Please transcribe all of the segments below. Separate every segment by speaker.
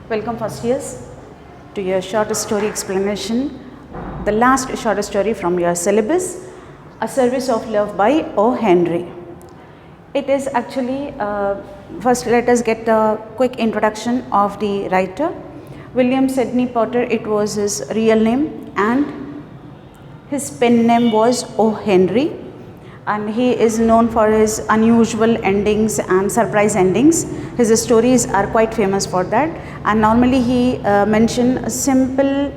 Speaker 1: Welcome first years to your short story explanation, the last short story from your syllabus, A Service of Love by O. Henry. It is actually, first let us get a quick introduction of the writer. William Sidney Potter, it was his real name, and his pen name was O. Henry, and he is known for his unusual endings and surprise endings. His stories are quite famous for that, and normally he mention simple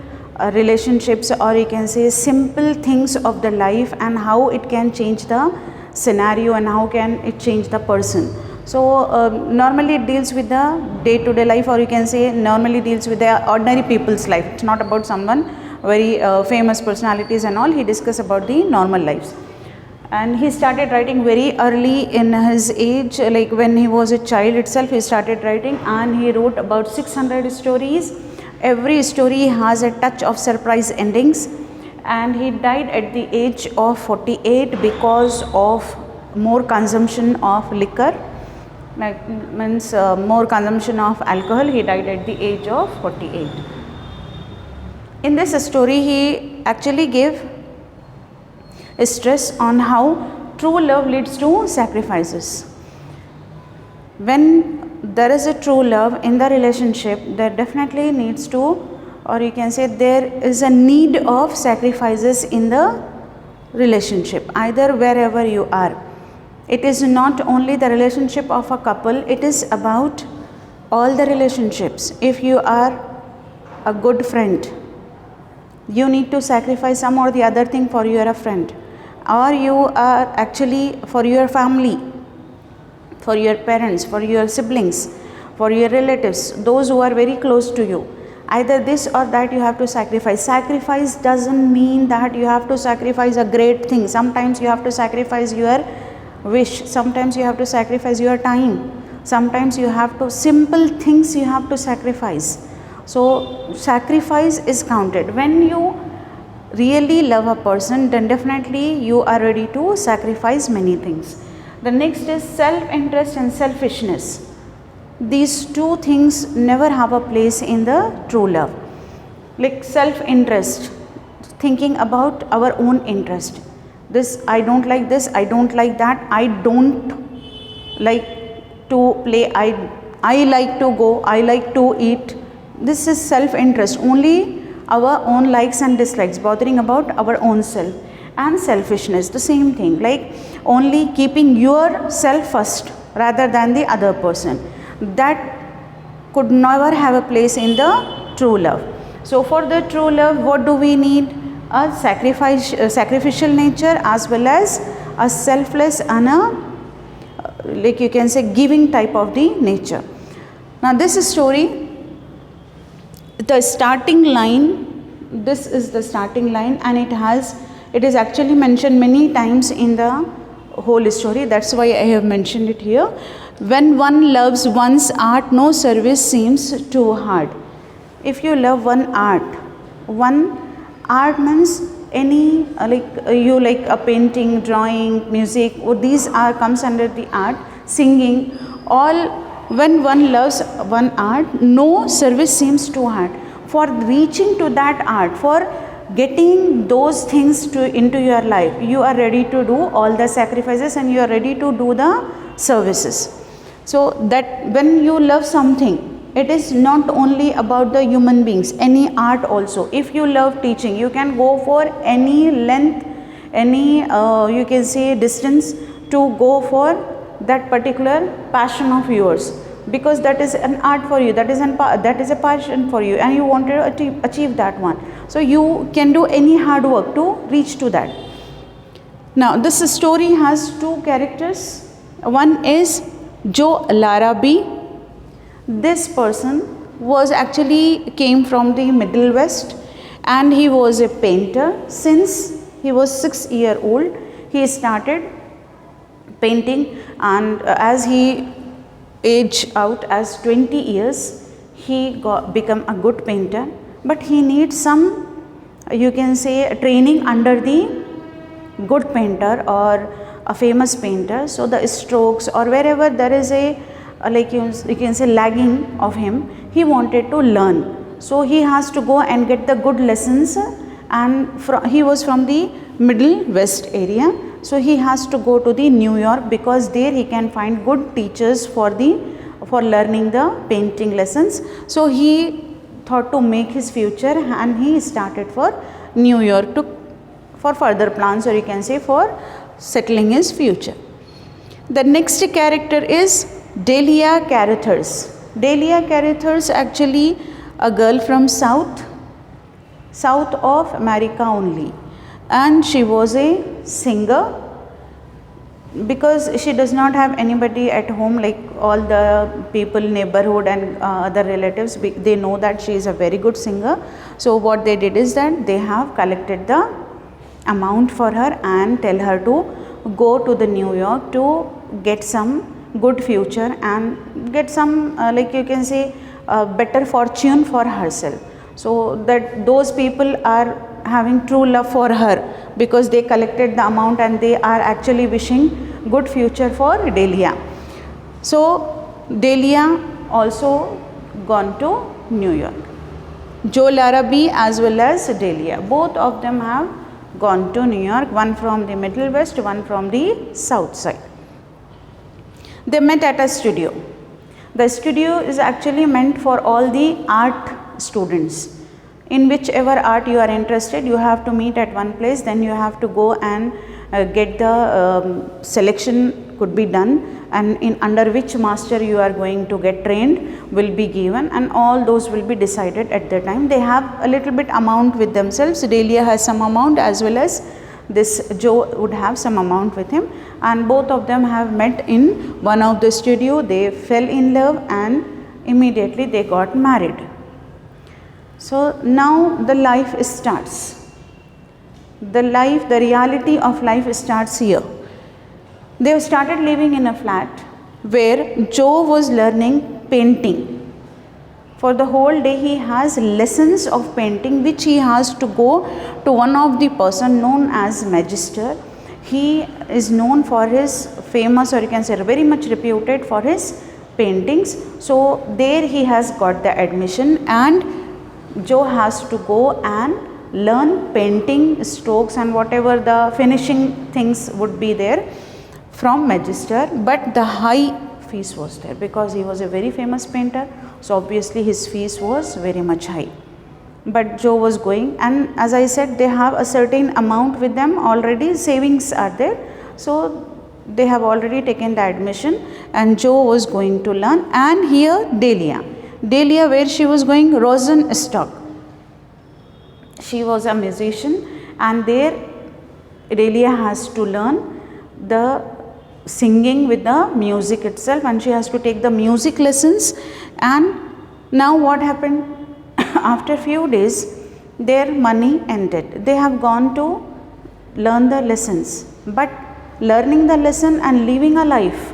Speaker 1: relationships, or you can say simple things of the life and how it can change the scenario and how can it change the person. So normally it deals with the day-to-day life, or you can say normally deals with the ordinary people's life. It's not about someone very famous personalities and all. He discuss about the normal lives. And he started writing very early in his age, like when he was a child itself he started writing, and he wrote about 600 stories. Every story has a touch of surprise endings, and he died at the age of 48 because of more consumption of liquor, like means more consumption of alcohol. He died at the age of 48. In this story he actually gave stress on how true love leads to sacrifices. When there is a true love in the relationship, there definitely needs to, or you can say there is a need of sacrifices in the relationship, either wherever you are. It is not only the relationship of a couple, it is about all the relationships. If you are a good friend, you need to sacrifice some or the other thing for your friend, or you are actually for your family, for your parents, for your siblings, for your relatives, those who are very close to you. Either this or that you have to sacrifice. Sacrifice doesn't mean that you have to sacrifice a great thing. Sometimes you have to sacrifice your wish, sometimes you have to sacrifice your time, sometimes you have to, simple things you have to sacrifice. So sacrifice is counted. When you really love a person, then definitely you are ready to sacrifice many things. The next is self-interest and selfishness. These two things never have a place in the true love. Like self-interest, thinking about our own interest. This, I don't like this, I don't like that, I don't like to play, I like to go, I like to eat. This is self-interest, only our own likes and dislikes, bothering about our own self. And selfishness, the same thing, like only keeping yourself first rather than the other person. That could never have a place in the true love. So for the true love, what do we need? A sacrificial nature, as well as a selfless and a, like you can say, giving type of the nature. Now this story, the starting line, this is the starting line, and it is actually mentioned many times in the whole story. That's why I have mentioned it here. When one loves one's art, no service seems too hard. If you love one art means any, like you like a painting, drawing, music, these are comes under the art, singing, all. When one loves one art, no service seems too hard. For reaching to that art, for getting those things into your life, you are ready to do all the sacrifices and you are ready to do the services. So that when you love something, it is not only about the human beings, any art also. If you love teaching, you can go for any length, any you can say distance to go for that particular passion of yours, because that is an art for you, that is a passion for you, and you want to achieve that one. So you can do any hard work to reach to that. Now this story has two characters. One is Joe Larrabee. This person was actually came from the Middle West, and he was a painter. Since he was 6 years old, he started painting, and as he aged out as 20 years, he become a good painter. But he needs some, you can say, training under the good painter or a famous painter. So the strokes, or wherever there is a like you can say lagging of him, he wanted to learn. So he has to go and get the good lessons, and he was from the Middle West area. So he has to go to the New York, because there he can find good teachers for learning the painting lessons. So he thought to make his future, and he started for New York for further plans, or you can say for settling his future. The next character is Delia Carothers. Delia Carothers, actually a girl from south of America only, and she was a singer. Because she does not have anybody at home, like all the people, neighborhood and other relatives, they know that she is a very good singer. So what they did is that they have collected the amount for her and tell her to go to the New York to get some good future and get some like you can say better fortune for herself. So that those people are having true love for her, because they collected the amount and they are actually wishing good future for Delia. So Delia also gone to New York. Joe Larrabee as well as Delia, both of them have gone to New York, one from the Middle West, one from the South side. They met at a studio. The studio is actually meant for all the art students. In whichever art you are interested, you have to meet at one place, then you have to go and get the selection could be done, and in under which master you are going to get trained will be given, and all those will be decided at the time. They have a little bit amount with themselves. Delia has some amount, as well as this Joe would have some amount with him, and both of them have met in one of the studio. They fell in love and immediately they got married. So now the life starts. The reality of life starts here. They have started living in a flat where Joe was learning painting. For the whole day he has lessons of painting, which he has to go to one of the person known as Magister. He is known for his famous, or you can say very much reputed for his paintings. So there he has got the admission, and Joe has to go and learn painting strokes and whatever the finishing things would be there from Magister. But the high fees was there, because he was a very famous painter. So obviously his fees was very much high. But Joe was going, and as I said, they have a certain amount with them already, savings are there. So they have already taken the admission, and Joe was going to learn. And here Delia, where she was going? Rosenstock. She was a musician, and there Delia has to learn the singing with the music itself, and she has to take the music lessons. And now what happened? After few days their money ended. They have gone to learn the lessons, but learning the lesson and living a life,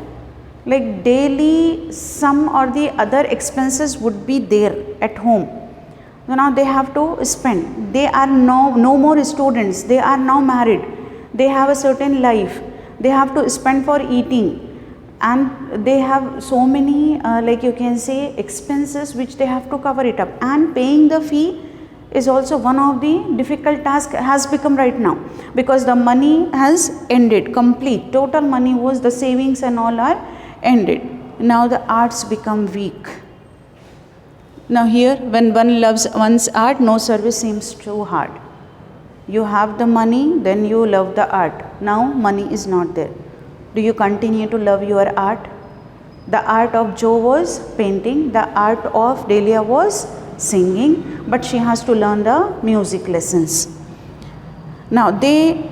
Speaker 1: like daily some or the other expenses would be there at home. So now they have to spend. They are no more students. They are now married. They have a certain life. They have to spend for eating, and they have so many like you can say expenses which they have to cover it up. And paying the fee is also one of the difficult task has become right now, because the money has ended complete. Total money was, the savings and all are ended. Now the arts become weak. Now here, when one loves one's art, no service seems too hard. You have the money, then you love the art. Now money is not there. Do you continue to love your art? The art of Joe was painting, the art of Delia was singing, but she has to learn the music lessons. Now they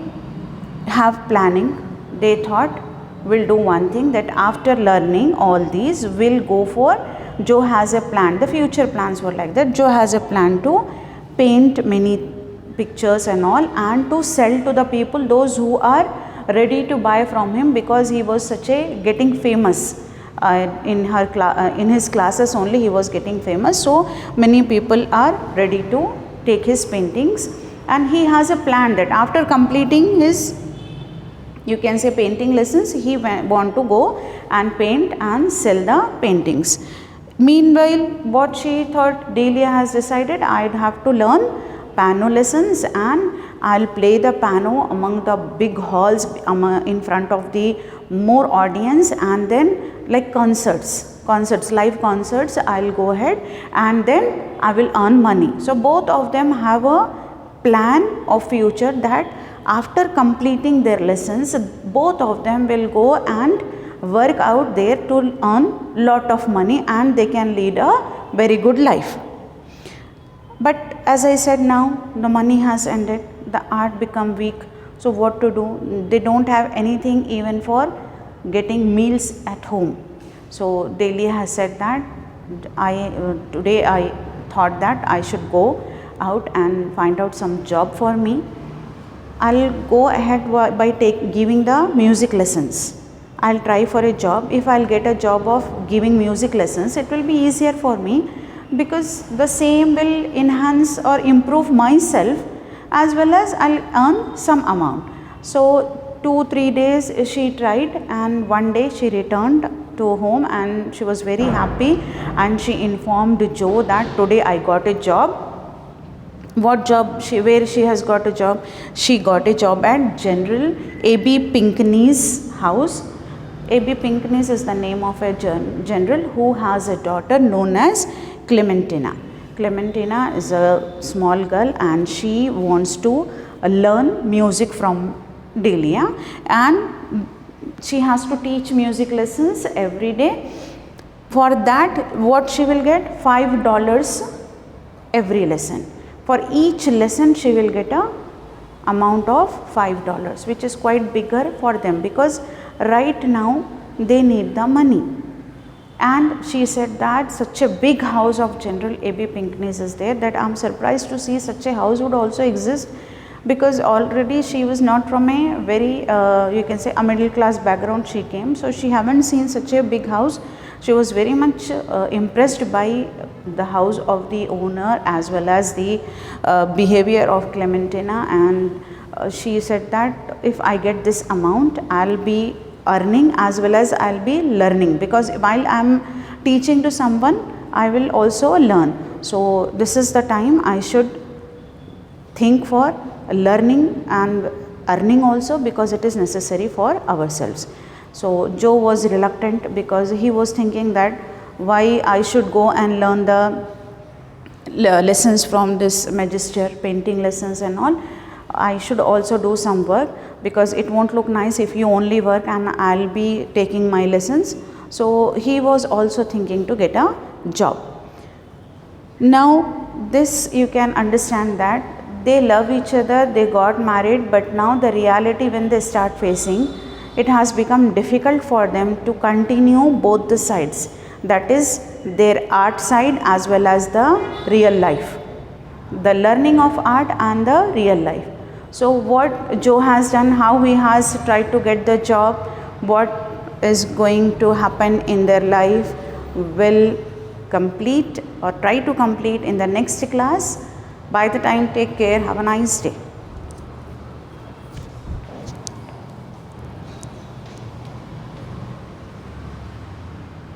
Speaker 1: have planning. They thought, we'll do one thing, that after learning all these, we'll go for, Joe has a plan. The future plans were like that. Joe has a plan to paint many pictures and all, and to sell to the people, those who are ready to buy from him, because he was such a getting famous in his classes only he was getting famous. So many people are ready to take his paintings, and he has a plan that after completing his, you can say, painting lessons, he want to go and paint and sell the paintings. Meanwhile, what she thought, Delia has decided I'd have to learn piano lessons and I'll play the piano among the big halls in front of the more audience, and then like concerts, live concerts, I'll go ahead and then I will earn money. So both of them have a plan of future that after completing their lessons, both of them will go and work out there to earn lot of money and they can lead a very good life. But as I said, now the money has ended, the art become weak. So what to do? They don't have anything even for getting meals at home. So Delia has said that today I thought that I should go out and find out some job for me. I'll go ahead by giving the music lessons. I'll try for a job. If I'll get a job of giving music lessons, it will be easier for me, because the same will enhance or improve myself, as well as I'll earn some amount. So 2-3 days she tried, and one day she returned to home and she was very happy, and she informed Joe that today I got a job. What job? Where she has got a job? She got a job at General A.B. Pinckney's house. A.B. Pinckney's is the name of a general who has a daughter known as Clementina. Clementina is a small girl and she wants to learn music from Delia, and she has to teach music lessons every day. For that, what she will get? $5 every lesson. For each lesson she will get a amount of $5, which is quite bigger for them, because right now they need the money. And she said that such a big house of General A.B. Pinckney's is there, that I am surprised to see such a house would also exist, because already she was not from a very you can say a middle class background she came, so she haven't seen such a big house. She was very much impressed by the house of the owner as well as the behavior of Clementina, and she said that if I get this amount, I'll be earning as well as I'll be learning, because while I'm teaching to someone, I will also learn. So this is the time I should think for learning and earning also, because it is necessary for ourselves. So Joe was reluctant, because he was thinking that why I should go and learn the lessons from this magister, painting lessons and all. I should also do some work, because it won't look nice if you only work and I'll be taking my lessons. So he was also thinking to get a job. Now this you can understand that they love each other, they got married, but now the reality when they start facing, it has become difficult for them to continue both the sides, that is their art side as well as the real life, the learning of art and the real life. So what Joe has done, how he has tried to get the job, what is going to happen in their life, will complete or try to complete in the next class. By the time, take care, have a nice day.